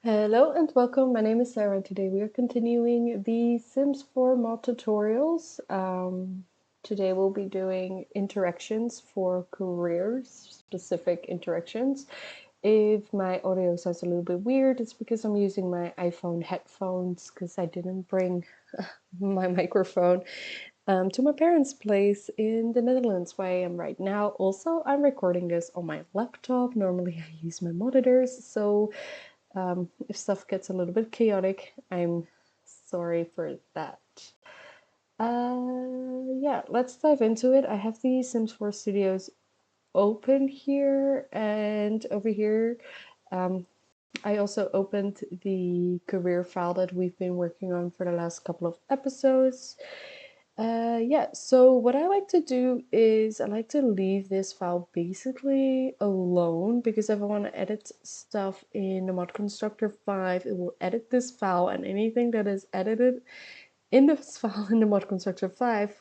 Hello and welcome. My name is Sarah and today we are continuing the Sims 4 mod tutorials. Today we'll be doing interactions for careers, specific interactions. If my audio sounds a little bit weird, it's because I'm using my iPhone headphones because I didn't bring my microphone to my parents' place in the Netherlands where I am right now. Also, I'm recording this on my laptop. Normally I use my monitors, so if stuff gets a little bit chaotic, I'm sorry for that. Yeah, let's dive into it. I have the Sims 4 Studios open here, and over here I also opened the career file that we've been working on for the last couple of episodes. Yeah, so what I like to do is I like to leave this file basically alone because if I want to edit stuff in the Mod Constructor 5, it will edit this file, and anything that is edited in this file in the Mod Constructor 5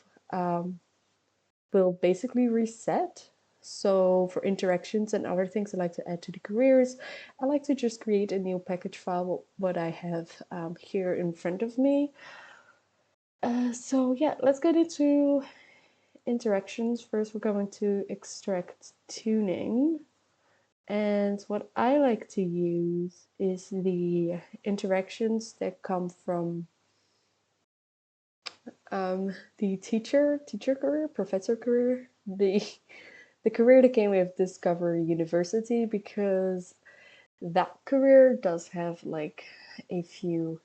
will basically reset. So for interactions and other things I like to add to the careers, I like to just create a new package file, what I have here in front of me. So yeah, let's get into interactions. First, we're going to extract tuning. And what I like to use is the interactions that come from the teacher career, professor career, the career that came with Discover University, because that career does have like a few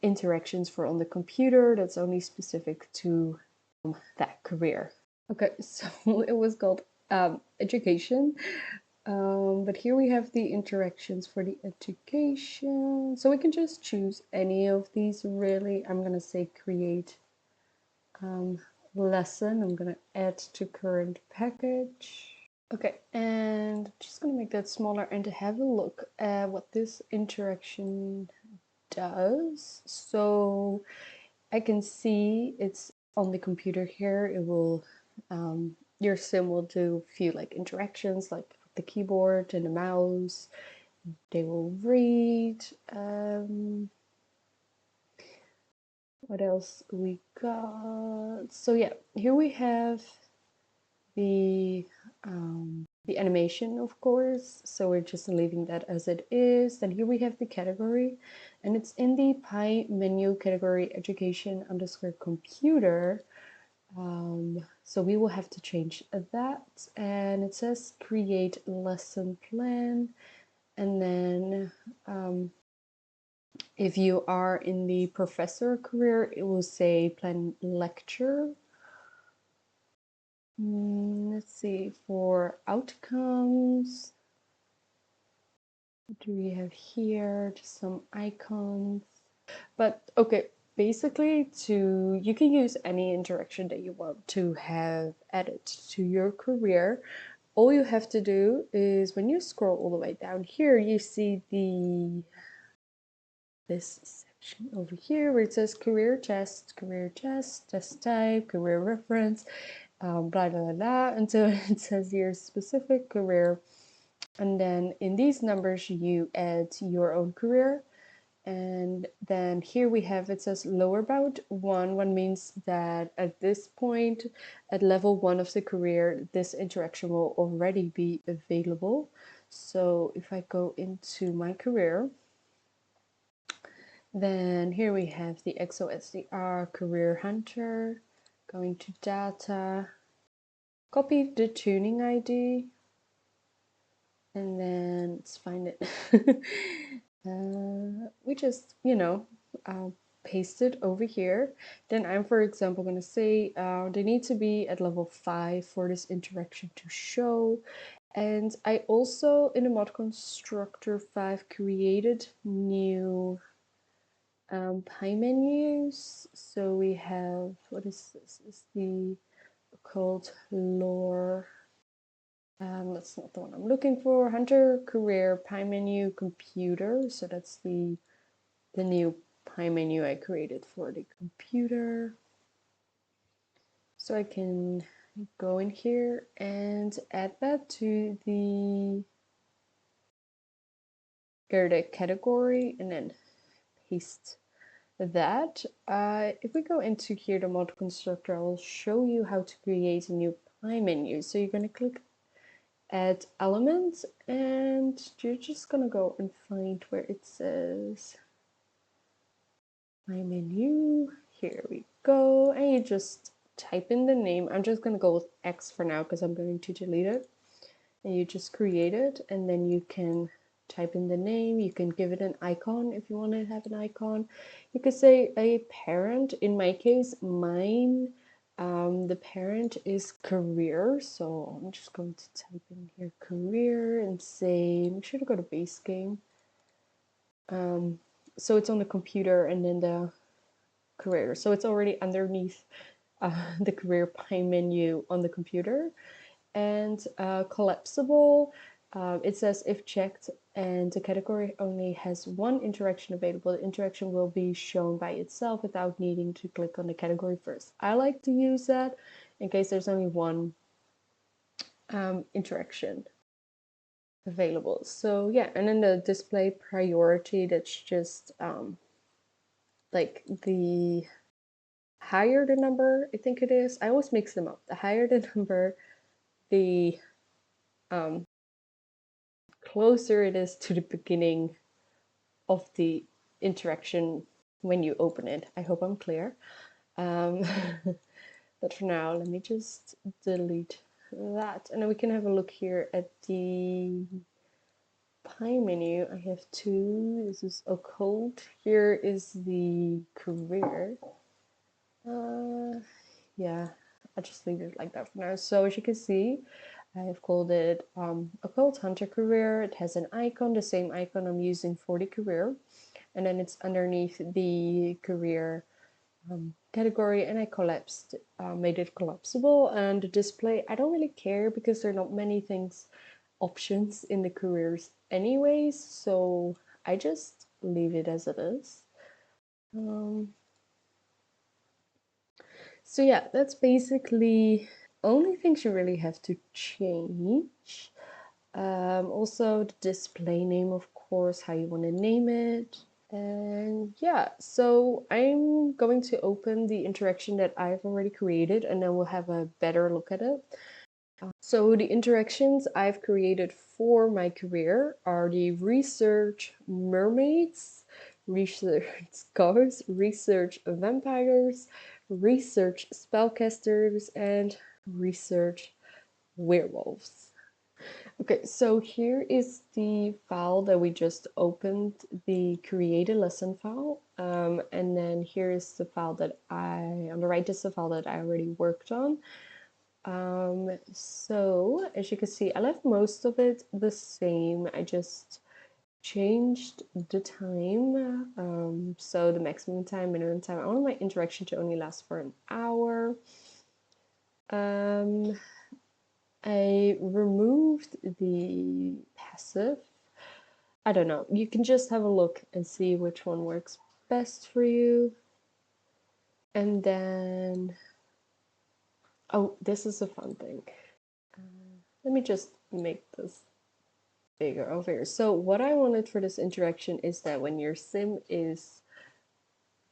interactions for on the computer that's only specific to that career. Okay, so it was called education. But here we have the interactions for the education. So we can just choose any of these really. I'm gonna say create lesson. I'm gonna add to current package. Okay, and just gonna make that smaller and have a look at what this interaction does. So I can see it's on the computer here. It will, your sim will do a few like interactions like the keyboard and the mouse. They will read. What else we got? So yeah, here we have the animation, of course, so we're just leaving that as it is. Then here we have the category, and it's in the P.Iii menu category education underscore computer. So we will have to change that, and it says create lesson plan, and then if you are in the professor career, it will say plan lecture. Let's see, for outcomes, what do we have here? Just some icons. But okay, basically you can use any interaction that you want to have added to your career. All you have to do is when you scroll all the way down here, you see this section over here where it says career test, test type, career reference, blah blah blah, until it says your specific career. And then in these numbers you add your own career. And then here we have, it says lower bound 1. One means that at this point, at level 1 of the career, this interaction will already be available. So if I go into my career, then here we have the xosdr career hunter, going to data, copy the tuning ID, and then let's find it. We just, paste it over here. Then I'm, for example, going to say they need to be at level 5 for this interaction to show. And I also, in the Mod Constructor 5, created new P.Iii menus. So we have, what is this? Is the called lore. That's not the one I'm looking for. Hunter career P.Iii menu computer. So that's the new P.Iii menu I created for the computer. So I can go in here and add that to the go to category and then paste that. If we go into here, the mod constructor, I'll show you how to create a new P.Iii menu. So you're going to click add element, and you're just going to go and find where it says my menu. Here we go, and you just type in the name. I'm just going to go with X for now because I'm going to delete it. And you just create it, and then you can type in the name. You can give it an icon if you want to have an icon. You could say a parent. In my case, mine, the parent is career. So I'm just going to type in here career and say, make sure to go to base game. So it's on the computer and then the career. So it's already underneath the career P.Iii menu on the computer. And collapsible, it says if checked and the category only has one interaction available, the interaction will be shown by itself without needing to click on the category first. I like to use that in case there's only one interaction available. So yeah, and then the display priority, that's just like the higher the number, I think it is. I always mix them up. The higher the number, the closer it is to the beginning of the interaction when you open it. I hope I'm clear. But for now, let me just delete that. And then we can have a look here at the P.Iii menu. I have two. This is occult. Here is the career. Yeah, I'll just leave it like that for now. So as you can see, I have called it Occult Hunter Career. It has an icon, the same icon I'm using for the career. And then it's underneath the career category, and I collapsed, made it collapsible. And the display, I don't really care because there are not many things, options in the careers anyways. So I just leave it as it is. So yeah, that's basically only things you really have to change. Also the display name, of course, how you want to name it. And yeah, so I'm going to open the interaction that I've already created, and then we'll have a better look at it. So the interactions I've created for my career are the research mermaids, research scars, research vampires, research spellcasters, and research werewolves. Okay, so here is the file that we just opened, the create a lesson file. And then here is the file that on the right is the file that I already worked on. So as you can see, I left most of it the same. I just changed the time. So the maximum time, minimum time. I want my interaction to only last for an hour. I removed the passive. I don't know. You can just have a look and see which one works best for you. And then, oh, this is a fun thing. Let me just make this bigger over here. So what I wanted for this interaction is that when your sim is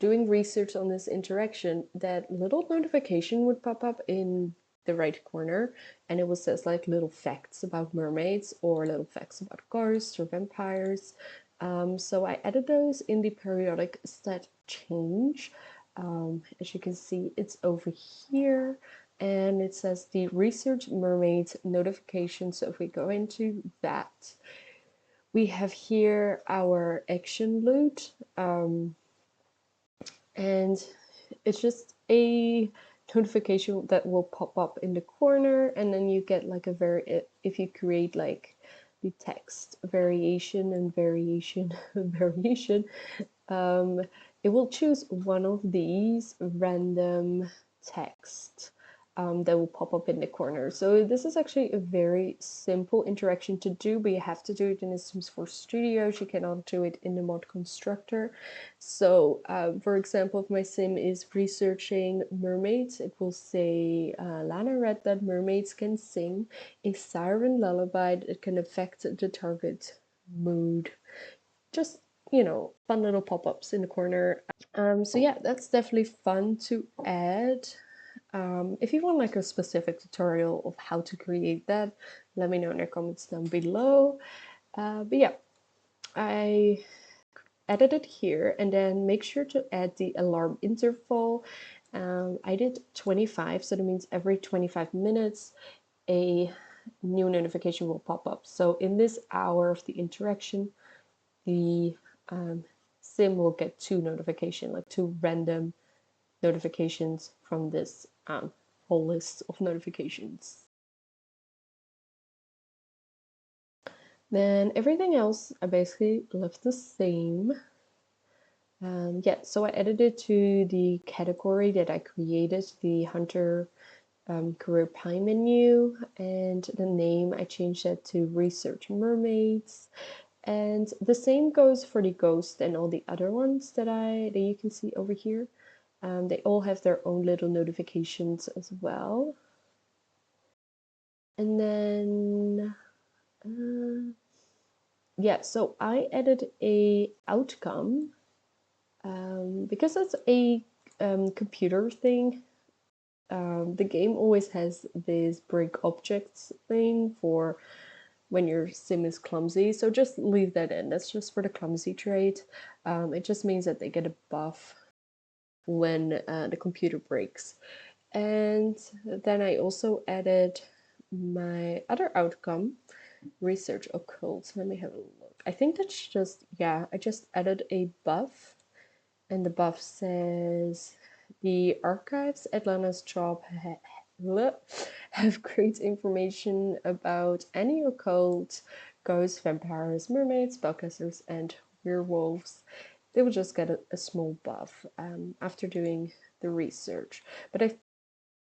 doing research on this interaction, that little notification would pop up in the right corner, and it was says like little facts about mermaids or little facts about ghosts or vampires. So I added those in the periodic stat change. As you can see, it's over here, and it says the research mermaids notification. So if we go into that, we have here our action loot. And it's just a notification that will pop up in the corner, and then you get like if you create like the text variation and variation variation, it will choose one of these random text that will pop up in the corner. So this is actually a very simple interaction to do, but you have to do it in the Sims 4 Studios. You cannot do it in the mod constructor. So for example, if my sim is researching mermaids, it will say Lana read that mermaids can sing a siren lullaby that can affect the target mood. just, you know, fun little pop-ups in the corner. So yeah, that's definitely fun to add. If you want like a specific tutorial of how to create that, let me know in the comments down below. But yeah, I added it here, and then make sure to add the alarm interval. I did 25, so that means every 25 minutes a new notification will pop up. So in this hour of the interaction, the sim will get 2 notifications, like 2 random notifications from this whole list of notifications. Then everything else I basically left the same. Yeah, so I added it to the category that I created, the Hunter career P.Iii menu, and the name I changed that to Research Mermaids. And the same goes for the Ghost and all the other ones that you can see over here. They all have their own little notifications as well. And then yeah, so I added a outcome because it's a computer thing. The game always has this break objects thing for when your sim is clumsy, so just leave that in. That's just for the clumsy trait. It just means that they get a buff when the computer breaks. And then I also added my other outcome, research occult. Let me have a look. I think that's just, yeah, I just added a buff, and the buff says the archives at Lana's job have great information about any occult, ghosts, vampires, mermaids, spellcasters, and werewolves. They will just get a small buff after doing the research.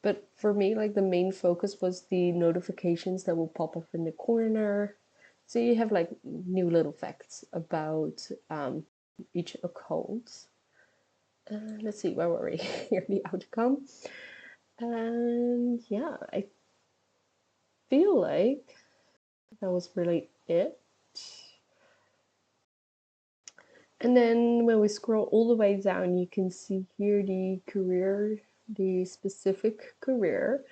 But for me, like the main focus was the notifications that will pop up in the corner. So you have like new little facts about each occult. Let's see, where were we? Here, the outcome. And yeah, I feel like that was really it. And then when we scroll all the way down, you can see here the career, the specific career.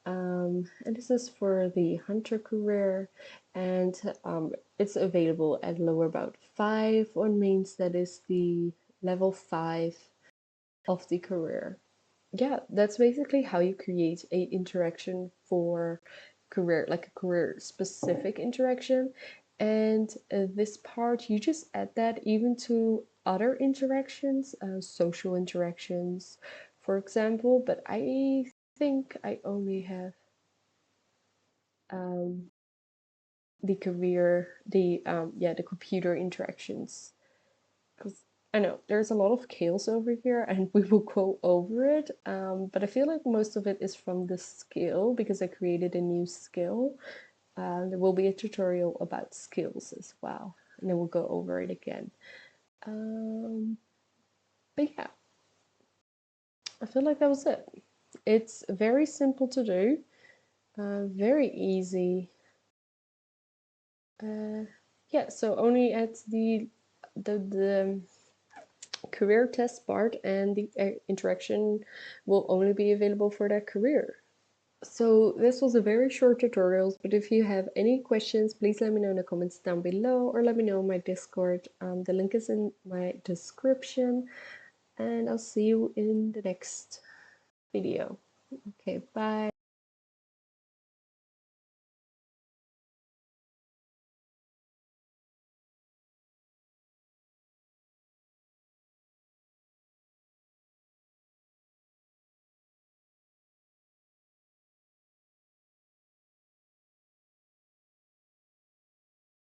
And this is for the hunter career, and it's available at lower about 5 on mains. That is the level 5 of the career. Yeah, that's basically how you create a interaction for career, like a career specific interaction. And this part, you just add that even to other interactions, social interactions, for example. But I think I only have um, the career, the computer interactions, because I know there's a lot of chaos over here, and we will go over it. But I feel like most of it is from the skill, because I created a new skill. There will be a tutorial about skills as well, and then we'll go over it again. But yeah, I feel like that was it. It's very simple to do, very easy. Yeah, so only at the career test part, and the interaction will only be available for that career. So this was a very short tutorial, but if you have any questions, please let me know in the comments down below, or let me know in my Discord. The link is in my description, and I'll see you in the next video. Okay, bye.